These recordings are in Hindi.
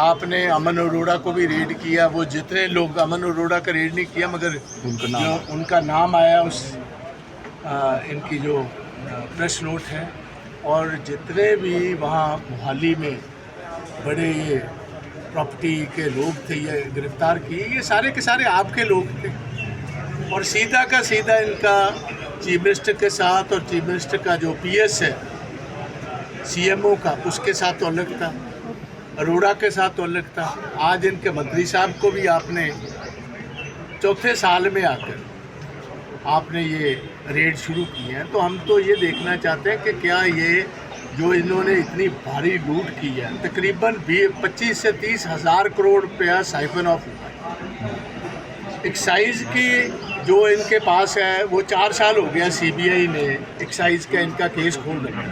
आपने अमन अरोड़ा को भी रेड किया। वो जितने लोग, अमन अरोड़ा का रेड नहीं किया मगर जो उनका नाम आया उस इनकी जो प्रेस नोट है, और जितने भी वहाँ मोहाली में बड़े ये प्रॉपर्टी के लोग थे ये गिरफ्तार किए, ये सारे के सारे आपके लोग थे। और सीधा का सीधा इनका चीफ मिनिस्टर के साथ और चीफ मिनिस्टर का जो पीएस है सीएमओ का, उसके साथ तो अलग था, अरोड़ा के साथ तो अलग था। आज इनके मंत्री साहब को भी आपने चौथे साल में आकर आपने ये रेड शुरू की है। तो हम तो ये देखना चाहते हैं कि क्या ये जो इन्होंने इतनी भारी लूट की है, तकरीबन 25 से 30 हज़ार करोड़ रुपया साइफन ऑफ एक्साइज की जो इनके पास है, वो 4 साल हो गया सीबीआई ने एक्साइज का इनका केस खोल रखा।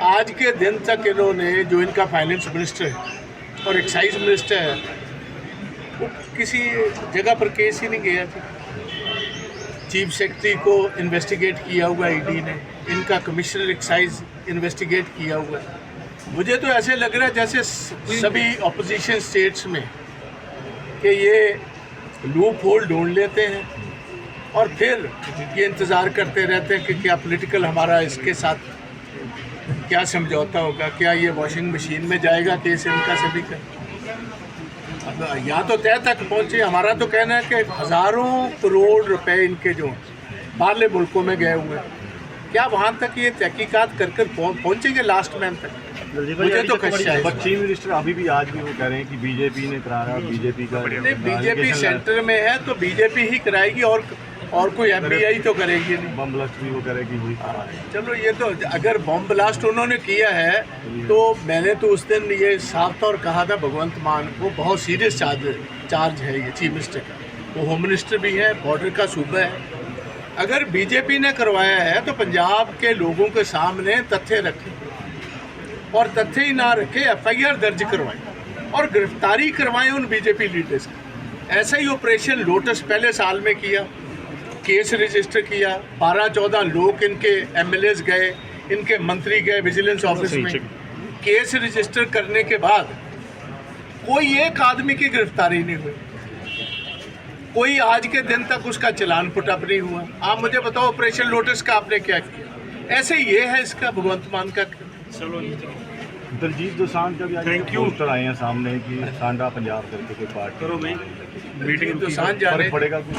आज के दिन तक इन्होंने, जो इनका फाइनेंस मिनिस्टर है और एक्साइज मिनिस्टर है, वो किसी जगह पर केस ही नहीं गया था। चीफ सेक्रेटरी को इन्वेस्टिगेट किया हुआ ईडी ने, इनका कमिश्नर एक्साइज इन्वेस्टिगेट किया हुआ है। मुझे तो ऐसे लग रहा है जैसे सभी अपोजिशन स्टेट्स में कि ये लूप होल ढूंढ लेते हैं और फिर ये इंतज़ार करते रहते हैं कि क्या पॉलिटिकल हमारा इसके साथ क्या समझौता होगा, क्या ये वॉशिंग मशीन में जाएगा केस इनका सभी का। अब यहाँ तो तय तक पहुँचे। हमारा तो कहना है कि हज़ारों करोड़ रुपए इनके जो बाहरले मुल्कों में गए हुए हैं, क्या वहाँ तक ये तहकीकात कर पहुँचेंगे लास्ट मैन तक? मुझे तो खदशा है। चीफ मिनिस्टर अभी भी आज भी वो कह रहे हैं कि बीजेपी ने कराया, बीजेपी का बीजेपी सेंटर में है तो बीजेपी ही कराएगी और कोई एफबीआई तो करेगी नहीं। बम ब्लास्ट भी वो करेगी हुई। चलो, ये तो अगर बम ब्लास्ट उन्होंने किया है तो मैंने तो उस दिन ये साफ तौर कहा था भगवंत मान को, बहुत सीरियस चार्ज है ये चीफ मिनिस्टर का। वो होम मिनिस्टर भी है, बॉर्डर का सूबा है। अगर बीजेपी ने करवाया है तो पंजाब के लोगों के सामने तथ्य रखें, और तथ्य ही ना रखे एफआईआर दर्ज करवाएं और गिरफ्तारी करवाएं उन बीजेपी लीडर्स की। ऐसा ही ऑपरेशन लोटस पहले साल में किया, केस रजिस्टर किया, 12-14 लोग इनके एमएलएस गए, इनके मंत्री गए विजिलेंस ऑफिस में, केस रजिस्टर करने के बाद कोई एक आदमी की गिरफ्तारी नहीं हुई, कोई आज के दिन तक उसका चालान पुटअप नहीं हुआ। आप मुझे बताओ ऑपरेशन लोटस का आपने क्या किया? ऐसे ये है इसका भगवंत मान का। दलजीत दोसांझ का भी आज पोस्टर आए हैं सामने कि सांडा पंजाब करके कोई पार्टी करो भाई मीटिंग दोसांझ जाने पड़ेगा कुछ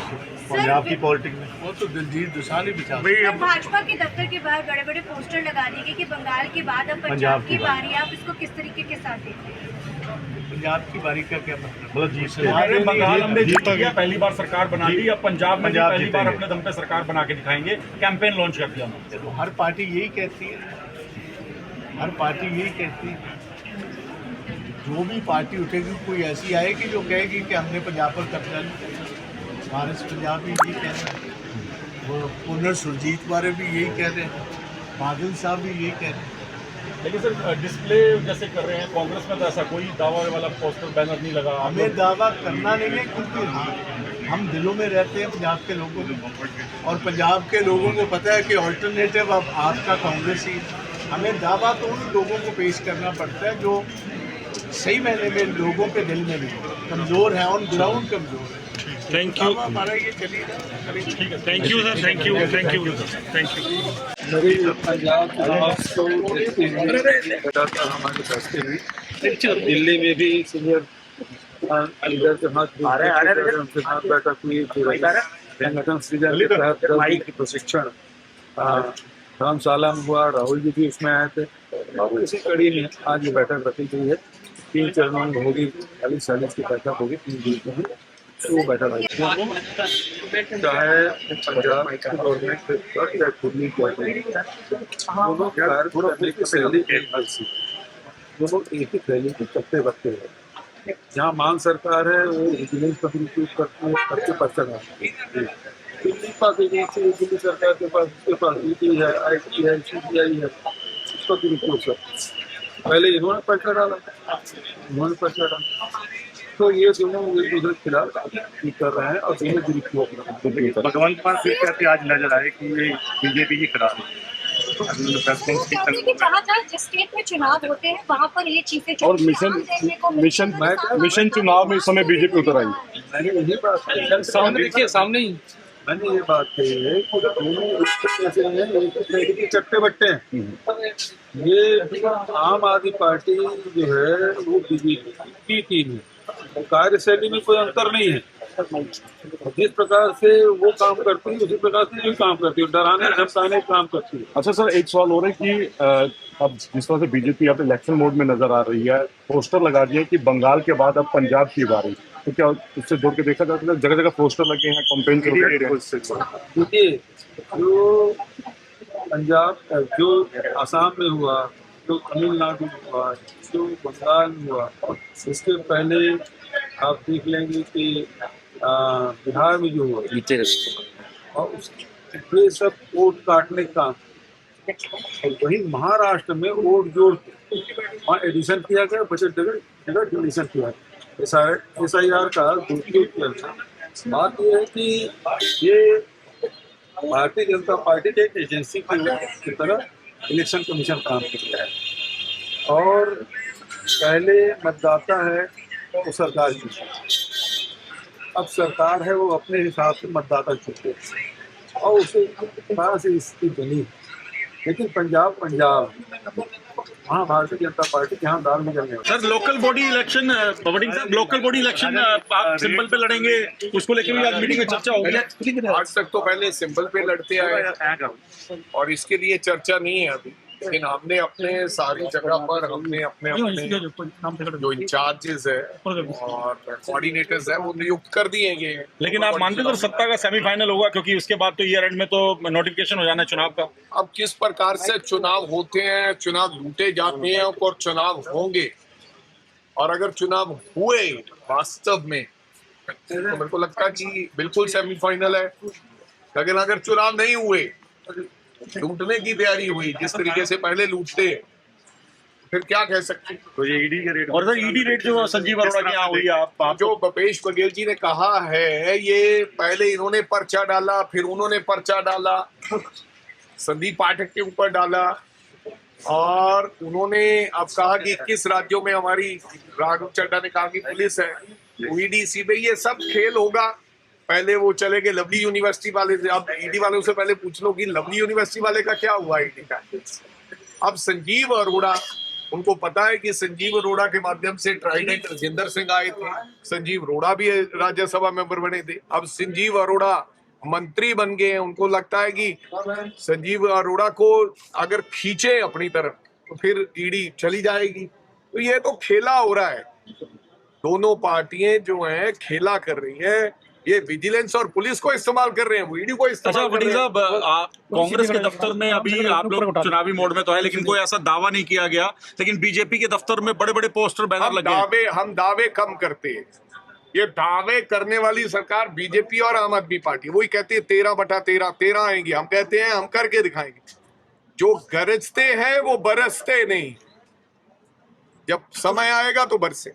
पंजाब की पॉलिटिक्स में। वो तो दिलजीत दोसांझ ही बिचा। भाजपा के दफ्तर के बाहर बड़े बड़े पोस्टर लगा दिए गए कि बंगाल के बाद अब पंजाब की बारी। आप इसको किस तरीके के साथ देखते हैं? पंजाब की बारी का क्या मतलब? जीत बंगाल हमने जीत गया, पहली बार सरकार बना ली, अब पंजाब में पहली बार अपने दम पे सरकार बना के दिखाएंगे। कैंपेन लॉन्च कर दिया हमने। हर पार्टी यही कहती है, हर पार्टी यही कहती है। जो भी पार्टी उठेगी कोई ऐसी आएगी जो कहेगी कि हमने पंजाब पर कब्जा लिया। भारत पंजाब भी यही कह रहे हैं, वो पुनर सुरजीत वाले भी यही कह रहे हैं, बादल साहब भी यही कह रहे हैं। लेकिन सर डिस्प्ले जैसे कर रहे हैं, कांग्रेस में तो ऐसा कोई दावा वाला पोस्टर बैनर नहीं लगा। हमें दावा करना नहीं है क्योंकि हम दिलों में रहते हैं पंजाब के लोगों के, और पंजाब के लोगों को पता है कि ऑल्टरनेटिव अब आपका कांग्रेस ही। हमें दावा तो उन लोगों को पेश करना पड़ता है जो सही मायने में लोगों के दिल में भी कमज़ोर है, ऑन ग्राउंड कमज़ोर है। Thank you. हमारा ये चलिए, thank you sir, thank you, thank you, thank you. Delhi में भी सीनियर लीडर के साथ बैठक हुई, संगठन सृजन के तहत प्रशिक्षण धर्मशाला में हुआ। राहुल जी भी उसमें आए थे और इसी कड़ी में आज ये बैठक रखी गई है। 3 चरणों में होगी, 40 की बैठक होगी 3 दिन में। वो बैठक आई चाहे पंजाब गवर्नमेंट या खुदली गवर्नमेंट, दोनों एक ही थैली के चलते बच्चे हैं। जहाँ मान सरकार है वो विजिलेंस का दुरुपयोग करती है, सबसे पर्चा डालती है। दिल्ली सरकार के पास ईडी है, आईटी है, सीबीआई है, उसका दुरुपयोग करती। पहले इन्होंने पर्चा डाला, इन्होंने पर्चा डाला, तो ये दोनों एक दूसरे के खिलाफ कर रहे हैं और दोनों दुरुपयोग। भगवंत मान फिर कहते आज नजर आए कि ये बीजेपी की खराब है। आपने कि कहा था जिस स्टेट में चुनाव होते हैं वहाँ पर ये चीजें और मिशन चुनाव में इस समय बीजेपी उतर आई। मैंने यही बात कही, सामने देखिए, सामने ही मैंने ये बात कही है कि दोनों एक जैसे हैं, एक दूसरे के चट्टे बट्टे हैं। ये आम आदमी पार्टी जो है वो बीजेपी की टीम है, कार्यशैली में कोई अंतर नहीं है। जिस प्रकार से वो काम करती है उसी प्रकार से ये काम करती है, डराने धमकाने का काम करती है। अच्छा सर, एक सवाल हो रहा है कि अब जिस तरह से बीजेपी अब इलेक्शन मोड में नजर आ रही है, पोस्टर लगा दिए कि बंगाल के बाद अब पंजाब की बारी, तो क्या उससे जोड़ के देखा जाता है? जगह जगह पोस्टर लगे हैं, कैंपेन देखिए, जो पंजाब, जो असम में हुआ, जो तमिलनाडु हुआ, जो बंगाल में हुआ, इसके पहले आप देख लेंगे कि बिहार में जो हुआ और ये सब वोट काटने का, और वही महाराष्ट्र में वोट जोड़ के वहाँ एडिशन किया गया, बजट जगह डिलीशन किया गया। SIR का दुरुपयोग किया गया। बात यह है कि ये भारतीय जनता पार्टी के एक एजेंसी की तरह इलेक्शन कमीशन काम कर रहा है, और पहले मतदाता है वो सरकार की, अब सरकार है वो अपने हिसाब से मतदाता चुनते और उसे कहाँ से स्थिति बनी। लेकिन पंजाब वहाँ भारतीय जनता पार्टी के यहाँ दाल में जलने वाली। सर, लोकल बॉडी इलेक्शन, पवडिंग साहब, लोकल बॉडी इलेक्शन आप सिंबल पे लड़ेंगे, उसको लेकर भी आज मीटिंग में चर्चा होगी। आज तक तो पहले सिंबल पे लड़ते आए और इसके लिए चर्चा नहीं है अभी, लेकिन हमने अपने सारी जगह पर हमने अपने जो इंचार्जेस है और कोऑर्डिनेटर्स है वो नियुक्त कर दिए गए। लेकिन आप मानते हैं सत्ता का सेमीफाइनल होगा, क्योंकि उसके बाद तो ईयर एंड में तो नोटिफिकेशन हो जाना है चुनाव का। अब किस प्रकार से चुनाव होते हैं, चुनाव लूटे जाते हैं और चुनाव होंगे, और अगर चुनाव हुए वास्तव में तो मेरे को लगता है कि बिल्कुल सेमीफाइनल है। लेकिन अगर चुनाव नहीं हुए, लूटने की तैयारी हुई जिस तरीके से पहले लूटते, फिर क्या कह सकते। तो ये ईडी का रेट, और सर ईडी रेट जो संजीव अरोड़ा की यहाँ हुई, आप जो भूपेश बघेल जी ने कहा है, ये पहले इन्होंने पर्चा डाला, फिर उन्होंने पर्चा डाला, संदीप पाठक के ऊपर डाला, और उन्होंने अब कहा कि 21 राज्यों में हमारी, राघव चड्ढा ने कहा कि पुलिस है, ईडी सीबीआई, ये सब खेल होगा। पहले वो चले गए लवली यूनिवर्सिटी वाले से, अब ईडी वालों से पहले पूछ लो कि लवली यूनिवर्सिटी वाले का क्या हुआ ईडी का। अब संजीव अरोड़ा, उनको पता है कि संजीव अरोड़ा के माध्यम से ट्राइडेंट राजेंद्र सिंह आए थे, संजीव अरोड़ा भी राज्यसभा मेंबर बने थे, अब संजीव अरोड़ा मंत्री बन गए हैं। उनको लगता है कि संजीव अरोड़ा को अगर खींचे अपनी तरफ तो फिर ईडी चली जाएगी। तो ये तो खेला हो रहा है, दोनों पार्टियां जो हैं खेला कर रही है, ये विजिलेंस और पुलिस को इस्तेमाल कर रहे हैं, वो ईडी को इस्तेमाल कर रहे हैं। साहब, कांग्रेस के दफ्तर में अभी आप लोग चुनावी मोड में तो है, लेकिन कोई ऐसा दावा नहीं किया गया, लेकिन बीजेपी के दफ्तर में बड़े बड़े पोस्टर बैनर लगे। हम दावे कम करते हैं, ये दावे करने वाली सरकार बीजेपी और आम आदमी पार्टी, वही कहती है 13/13 आएंगे, हम कहते हैं हम करके दिखाएंगे। जो गरजते हैं वो बरसते नहीं, जब समय आएगा तो बरसे।